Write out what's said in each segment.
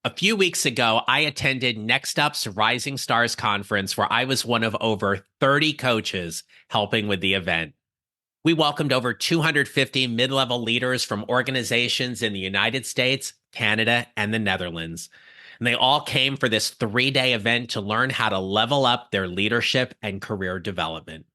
A few weeks ago, I attended NextUp's Rising Stars conference where I was one of over 30 coaches helping with the event. We welcomed over 250 mid level leaders from organizations in the United States, Canada, and the Netherlands. And they all came for this 3-day event to learn how to level up their leadership and career development.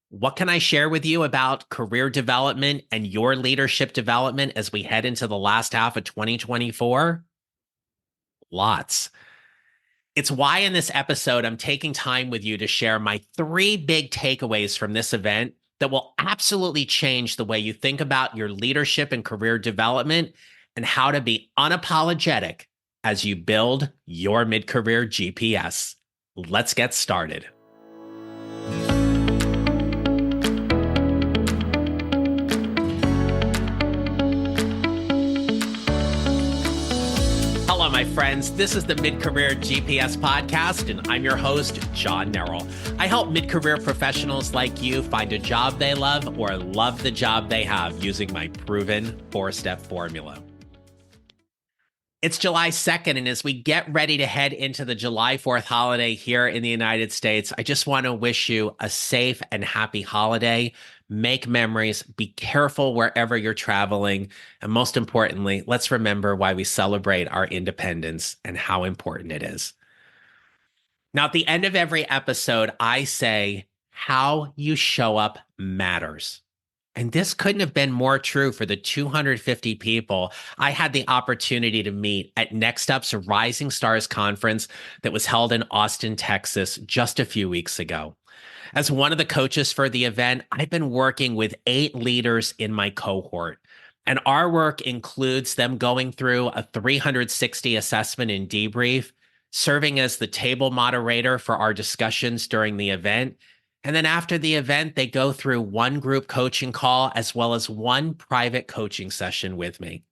What can I share with you about career development and your leadership development as we head into the last half of 2024? Lots. It's why in this episode, I'm taking time with you to share my 3 big takeaways from this event that will absolutely change the way you think about your leadership and career development and how to be unapologetic as you build your mid career GPS. Let's get started. Hello, my friends. This is the Mid-Career GPS podcast, and I'm your host, John Nerrill. I help mid-career professionals like you find a job they love or love the job they have using my proven 4-step formula. It's July 2nd, and as we get ready to head into the July 4th holiday here in the United States, I just want to wish you a safe and happy holiday. Make memories, be careful wherever you're traveling, and most importantly, let's remember why we celebrate our independence and how important it is. Now, at the end of every episode, I say, how you show up matters. And this couldn't have been more true for the 250 people I had the opportunity to meet at NextUp's Rising Stars conference that was held in Austin, Texas, just a few weeks ago. As one of the coaches for the event, I've been working with 8 leaders in my cohort. And our work includes them going through a 360 assessment and debrief, serving as the table moderator for our discussions during the event. And then after the event, they go through one group coaching call as well as one private coaching session with me.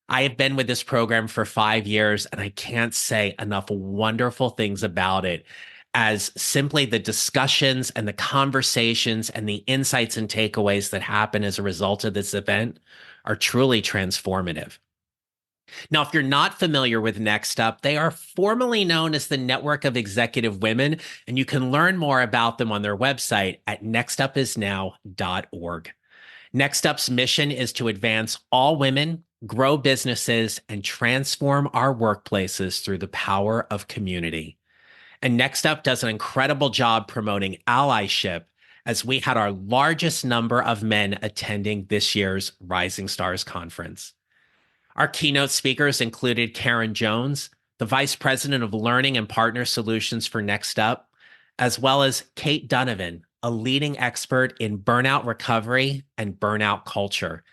I have been with this program for 5 years, and I can't say enough wonderful things about it, as simply the discussions and the conversations and the insights and takeaways that happen as a result of this event are truly transformative. Now, if you're not familiar with NextUp, they are formally known as the Network of Executive Women, and you can learn more about them on their website at nextupisnow.org. NextUp's mission is to advance all women, grow businesses, and transform our workplaces through the power of community. And NextUp does an incredible job promoting allyship, as we had our largest number of men attending this year's Rising Stars conference. Our keynote speakers included Karen Jones, the Vice President of Learning and Partner Solutions for NextUp, as well as Kate Donovan, a leading expert in burnout recovery and burnout culture.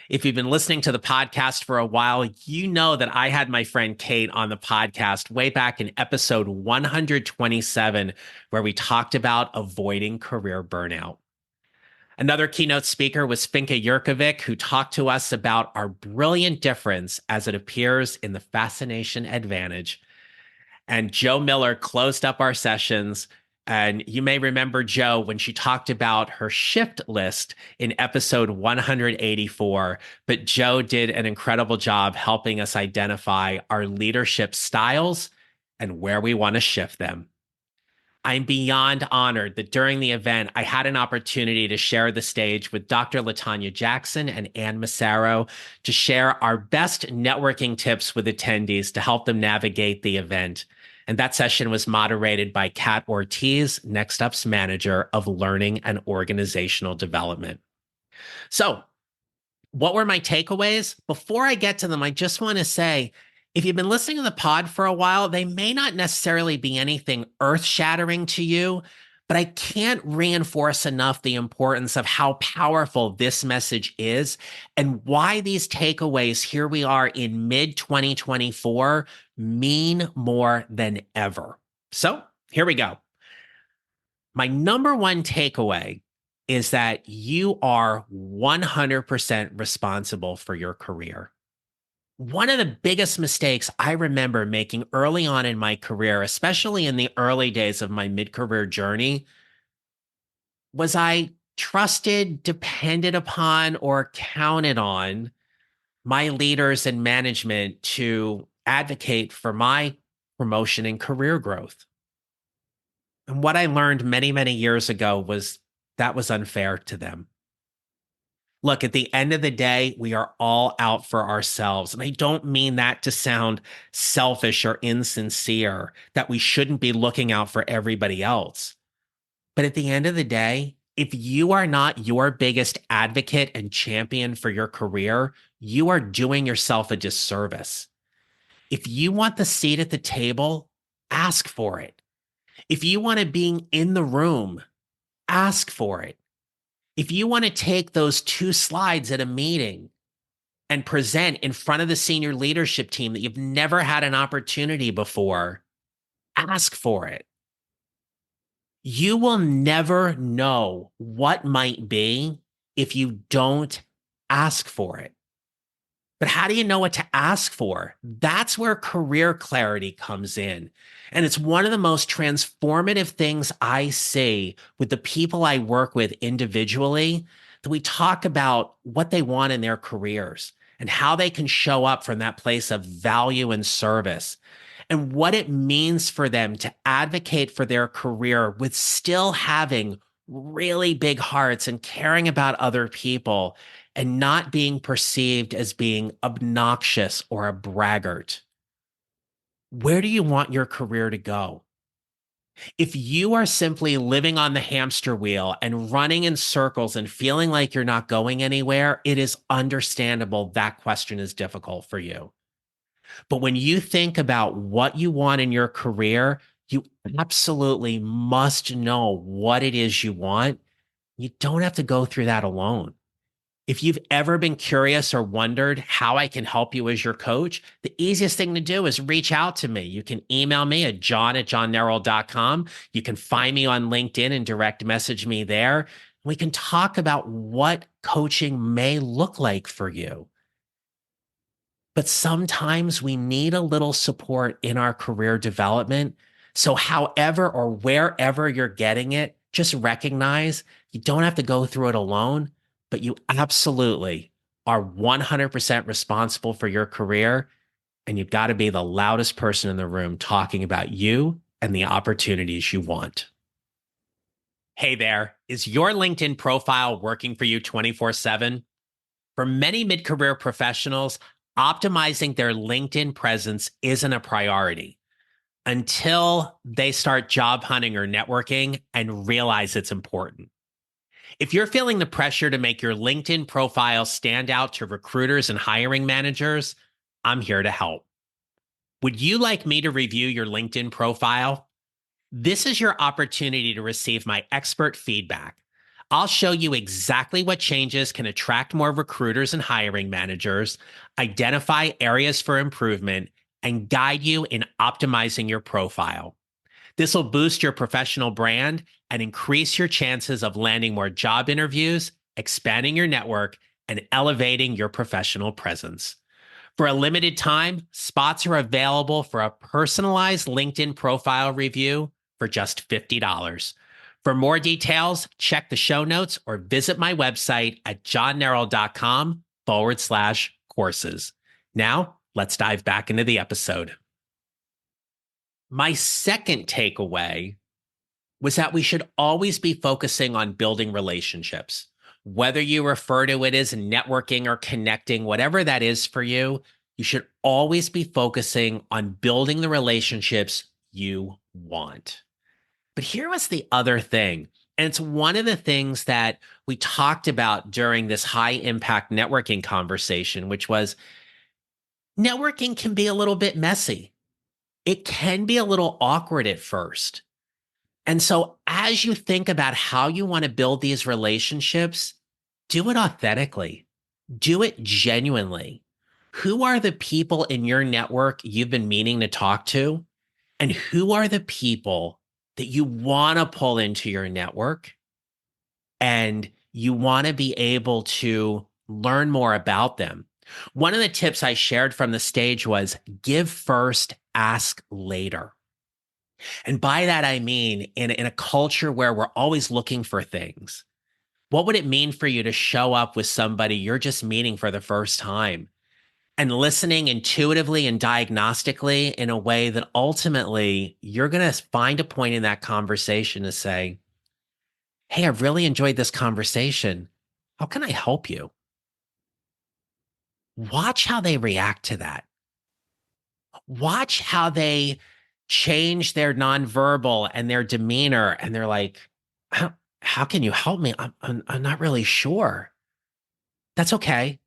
If you've been listening to the podcast for a while, you know that I had my friend Kate on the podcast way back in episode 127, where we talked about avoiding career burnout. Another keynote speaker was Finka Yurkovic, who talked to us about our brilliant difference as it appears in the fascination advantage. And Joe Miller closed up our sessions. And you may remember Joe when she talked about her shift list in episode 184. But Joe did an incredible job helping us identify our leadership styles and where we want to shift them. I'm beyond honored that during the event, I had an opportunity to share the stage with Dr. LaTanya Jackson and Ann Massaro to share our best networking tips with attendees to help them navigate the event. And that session was moderated by Kat Ortiz, NextUp's manager of learning and organizational development. So, what were my takeaways? Before I get to them, I just want to say, if you've been listening to the pod for a while, they may not necessarily be anything earth-shattering to you, but I can't reinforce enough the importance of how powerful this message is and why these takeaways, here we are in mid-2024, mean more than ever. So here we go. My number one takeaway is that you are 100% responsible for your career. One of the biggest mistakes I remember making early on in my career, especially in the early days of my mid-career journey, was I trusted, depended upon, or counted on my leaders and management to advocate for my promotion and career growth. And what I learned many, many years ago was that was unfair to them. Look, at the end of the day, we are all out for ourselves. And I don't mean that to sound selfish or insincere, that we shouldn't be looking out for everybody else. But at the end of the day, if you are not your biggest advocate and champion for your career, you are doing yourself a disservice. If you want the seat at the table, ask for it. If you want to be in the room, ask for it. If you want to take those 2 slides at a meeting and present in front of the senior leadership team that you've never had an opportunity before, ask for it. You will never know what might be if you don't ask for it. But how do you know what to ask for? That's where career clarity comes in. And it's one of the most transformative things I see with the people I work with individually, that we talk about what they want in their careers and how they can show up from that place of value and service, and what it means for them to advocate for their career with still having really big hearts and caring about other people and not being perceived as being obnoxious or a braggart. Where do you want your career to go? If you are simply living on the hamster wheel and running in circles and feeling like you're not going anywhere, it is understandable that question is difficult for you. But when you think about what you want in your career, you absolutely must know what it is you want. You don't have to go through that alone. If you've ever been curious or wondered how I can help you as your coach, the easiest thing to do is reach out to me. You can email me at john@johnneral.com. You can find me on LinkedIn and direct message me there. We can talk about what coaching may look like for you. But sometimes we need a little support in our career development. So, however or wherever you're getting it, just recognize you don't have to go through it alone, but you absolutely are 100% responsible for your career. And you've got to be the loudest person in the room talking about you and the opportunities you want. Hey there, is your LinkedIn profile working for you 24/7? For many mid career professionals, optimizing their LinkedIn presence isn't a priority until they start job hunting or networking and realize it's important. If you're feeling the pressure to make your LinkedIn profile stand out to recruiters and hiring managers, I'm here to help. Would you like me to review your LinkedIn profile? This is your opportunity to receive my expert feedback. I'll show you exactly what changes can attract more recruiters and hiring managers, identify areas for improvement, and guide you in optimizing your profile. This will boost your professional brand and increase your chances of landing more job interviews, expanding your network, and elevating your professional presence. For a limited time, spots are available for a personalized LinkedIn profile review for just $50. For more details, check the show notes or visit my website at johnneral.com/courses. Now, let's dive back into the episode. My second takeaway was that we should always be focusing on building relationships. Whether you refer to it as networking or connecting, whatever that is for you, you should always be focusing on building the relationships you want. But here was the other thing. And it's one of the things that we talked about during this high impact networking conversation, which was networking can be a little bit messy. It can be a little awkward at first. And so, as you think about how you want to build these relationships, do it authentically, do it genuinely. Who are the people in your network you've been meaning to talk to? And who are the people that you want to pull into your network? And you want to be able to learn more about them. One of the tips I shared from the stage was give first, ask later. And by that, I mean, in a culture where we're always looking for things, what would it mean for you to show up with somebody you're just meeting for the first time and listening intuitively and diagnostically in a way that ultimately you're going to find a point in that conversation to say, hey, I've really enjoyed this conversation. How can I help you? Watch how they react to that. Watch how they change their nonverbal and their demeanor. And they're like, how can you help me? I'm not really sure. That's okay.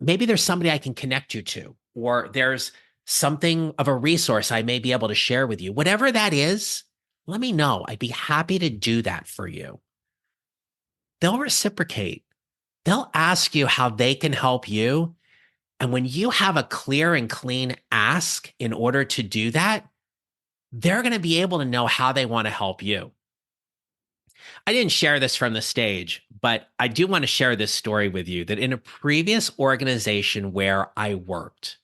Maybe there's somebody I can connect you to, or there's something of a resource I may be able to share with you. Whatever that is, let me know. I'd be happy to do that for you. They'll reciprocate. They'll ask you how they can help you. And when you have a clear and clean ask in order to do that, they're going to be able to know how they want to help you. I didn't share this from the stage, but I do want to share this story with you that in a previous organization where I worked,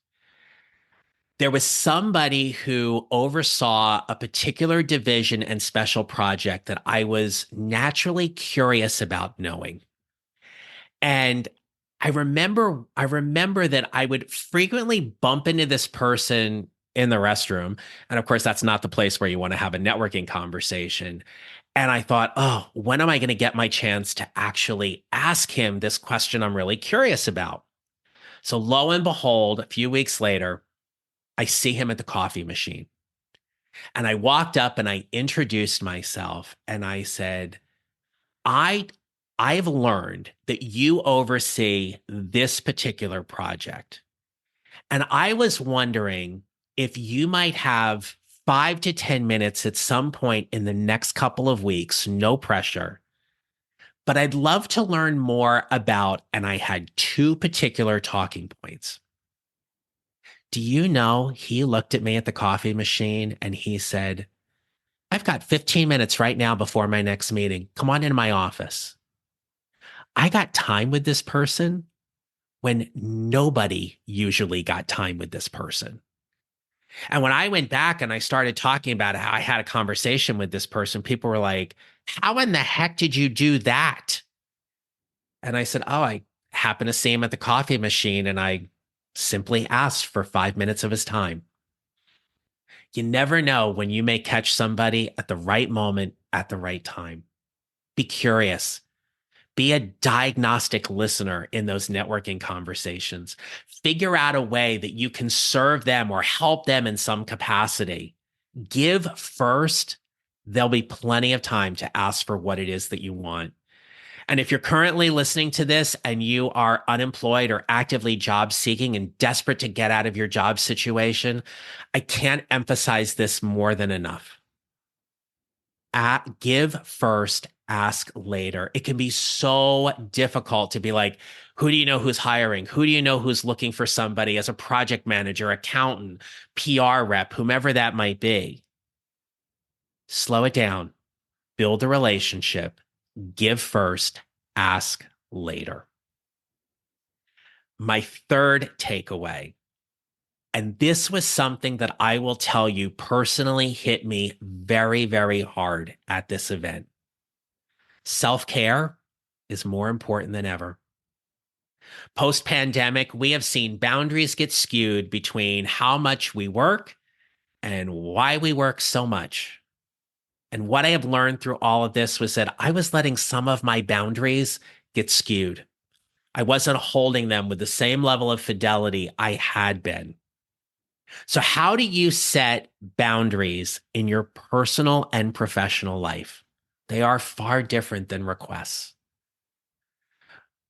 there was somebody who oversaw a particular division and special project that I was naturally curious about knowing. And I remember that I would frequently bump into this person in the restroom. And of course, that's not the place where you want to have a networking conversation. And I thought, oh, when am I going to get my chance to actually ask him this question I'm really curious about? So lo and behold, a few weeks later, I see him at the coffee machine. And I walked up and I introduced myself and I said, I I've learned that you oversee this particular project. And I was wondering if you might have 5 to 10 minutes at some point in the next couple of weeks, no pressure. But I'd love to learn more about, and I had two particular talking points. Do you know he looked at me at the coffee machine and he said, I've got 15 minutes right now before my next meeting. Come on into my office. I got time with this person when nobody usually got time with this person. And when I went back and I started talking about how I had a conversation with this person, people were like, how in the heck did you do that? And I said, oh, I happened to see him at the coffee machine and I simply asked for 5 minutes of his time. You never know when you may catch somebody at the right moment at the right time. Be curious. Be a diagnostic listener in those networking conversations. Figure out a way that you can serve them or help them in some capacity. Give first. There'll be plenty of time to ask for what it is that you want. And if you're currently listening to this and you are unemployed or actively job seeking and desperate to get out of your job situation, I can't emphasize this more than enough. Give first, ask later. It can be so difficult to be like, who do you know who's hiring? Who do you know who's looking for somebody as a project manager, accountant, PR rep, whomever that might be? Slow it down, build a relationship, give first, ask later. My third takeaway, and this was something that I will tell you personally hit me very, very hard at this event. Self-care is more important than ever. Post-pandemic, we have seen boundaries get skewed between how much we work and why we work so much. And what I have learned through all of this was that I was letting some of my boundaries get skewed. I wasn't holding them with the same level of fidelity I had been. So, how do you set boundaries in your personal and professional life? They are far different than requests.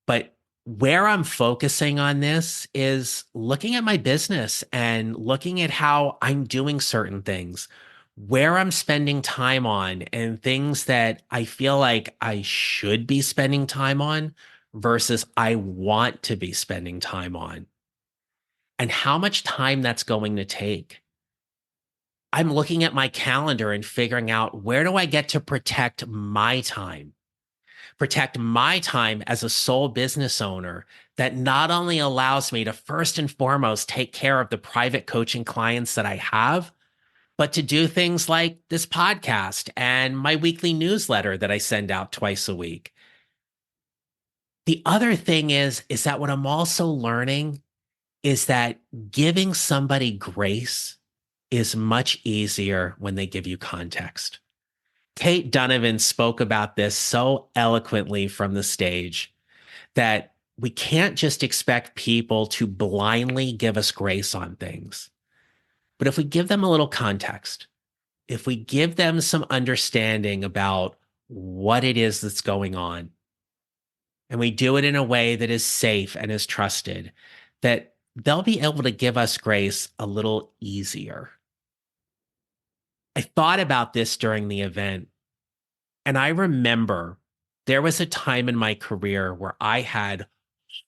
But where I'm focusing on this is looking at my business and looking at how I'm doing certain things, where I'm spending time on, and things that I feel like I should be spending time on versus I want to be spending time on, and how much time that's going to take. I'm looking at my calendar and figuring out where do I get to protect my time as a sole business owner that not only allows me to first and foremost take care of the private coaching clients that I have, but to do things like this podcast and my weekly newsletter that I send out twice a week. The other thing is that what I'm also learning is that giving somebody grace is much easier when they give you context. Kate Donovan spoke about this so eloquently from the stage that we can't just expect people to blindly give us grace on things. But if we give them a little context, if we give them some understanding about what it is that's going on, and we do it in a way that is safe and is trusted, that they'll be able to give us grace a little easier. I thought about this during the event, and I remember there was a time in my career where I had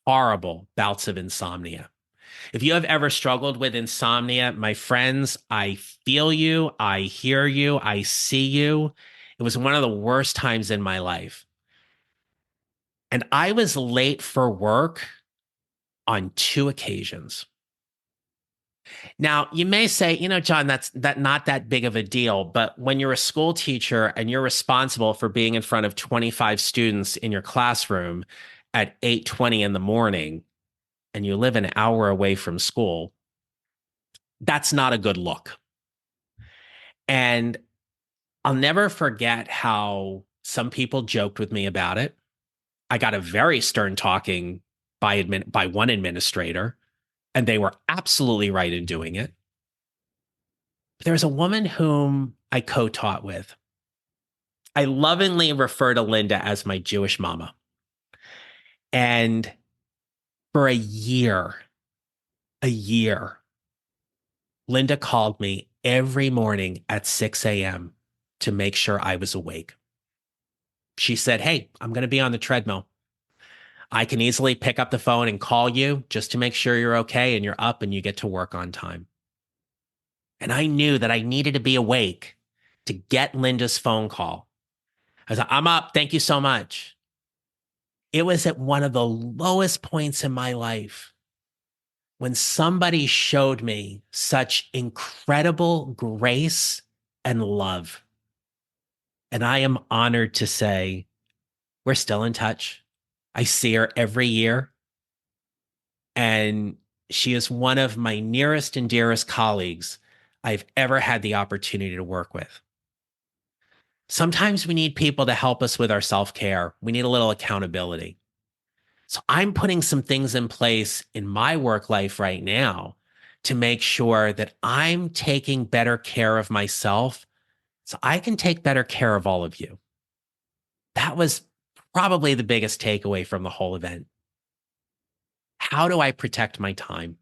horrible bouts of insomnia. If you have ever struggled with insomnia, my friends, I feel you, I hear you, I see you. It was one of the worst times in my life. And I was late for work on two occasions. Now, you may say, John, that's not that big of a deal, but when you're a school teacher and you're responsible for being in front of 25 students in your classroom at 8:20 in the morning and you live an hour away from school, that's not a good look. And I'll never forget how some people joked with me about it. I got a very stern talking by one administrator, and they were absolutely right in doing it. There was a woman whom I co-taught with. I lovingly refer to Linda as my Jewish mama. And for a year, Linda called me every morning at 6 a.m. to make sure I was awake. She said, "Hey, I'm going to be on the treadmill. I can easily pick up the phone and call you just to make sure you're okay and you're up and you get to work on time." And I knew that I needed to be awake to get Linda's phone call. I was like, "I'm up. Thank you so much." It was at one of the lowest points in my life when somebody showed me such incredible grace and love. And I am honored to say we're still in touch. I see her every year. And she is one of my nearest and dearest colleagues I've ever had the opportunity to work with. Sometimes we need people to help us with our self-care. We need a little accountability. So I'm putting some things in place in my work life right now to make sure that I'm taking better care of myself so I can take better care of all of you. That was probably the biggest takeaway from the whole event. How do I protect my time?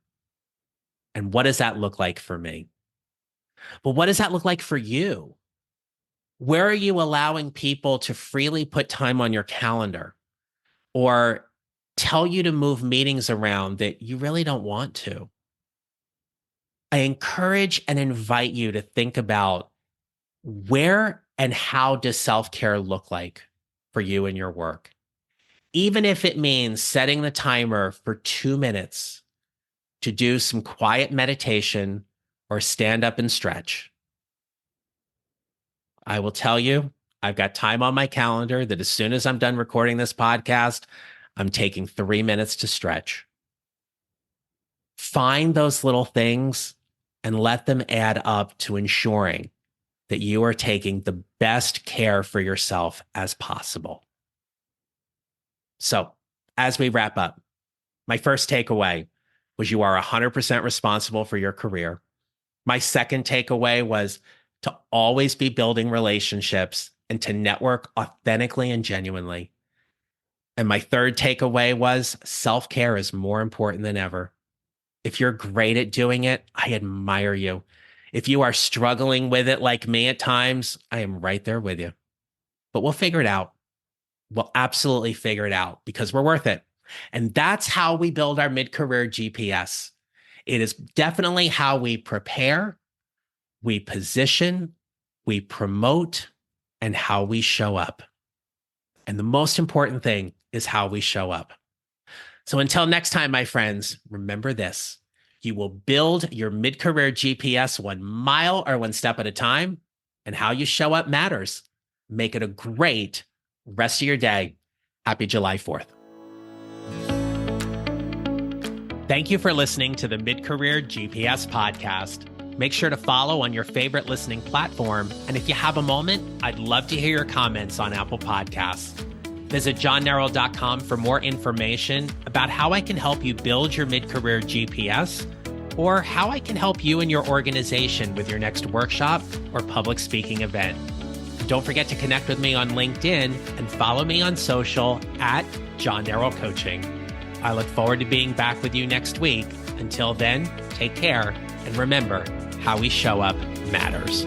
And what does that look like for me? Well, what does that look like for you? Where are you allowing people to freely put time on your calendar or tell you to move meetings around that you really don't want to? I encourage and invite you to think about where and how does self-care look like for you in your work? Even if it means setting the timer for 2 minutes to do some quiet meditation or stand up and stretch. I will tell you, I've got time on my calendar that as soon as I'm done recording this podcast, I'm taking 3 minutes to stretch. Find those little things and let them add up to ensuring that you are taking the best care for yourself as possible. So, as we wrap up, my first takeaway was you are 100% responsible for your career. My second takeaway was to always be building relationships and to network authentically and genuinely. And my third takeaway was self-care is more important than ever. If you're great at doing it, I admire you. If you are struggling with it like me at times, I am right there with you. But we'll figure it out. We'll absolutely figure it out because we're worth it. And that's how we build our mid-career GPS. It is definitely how we prepare, we position, we promote, and how we show up. And the most important thing is how we show up. So until next time, my friends, remember this. You will build your mid-career GPS 1 mile or 1 step at a time, and how you show up matters. Make it a great rest of your day. Happy July 4th. Thank you for listening to the Mid-Career GPS podcast. Make sure to follow on your favorite listening platform. And if you have a moment, I'd love to hear your comments on Apple Podcasts. Visit johnnarrow.com for more information about how I can help you build your mid-career GPS, or how I can help you and your organization with your next workshop or public speaking event. Don't forget to connect with me on LinkedIn and follow me on social at John Narrow Coaching. I look forward to being back with you next week. Until then, take care, and remember, how we show up matters.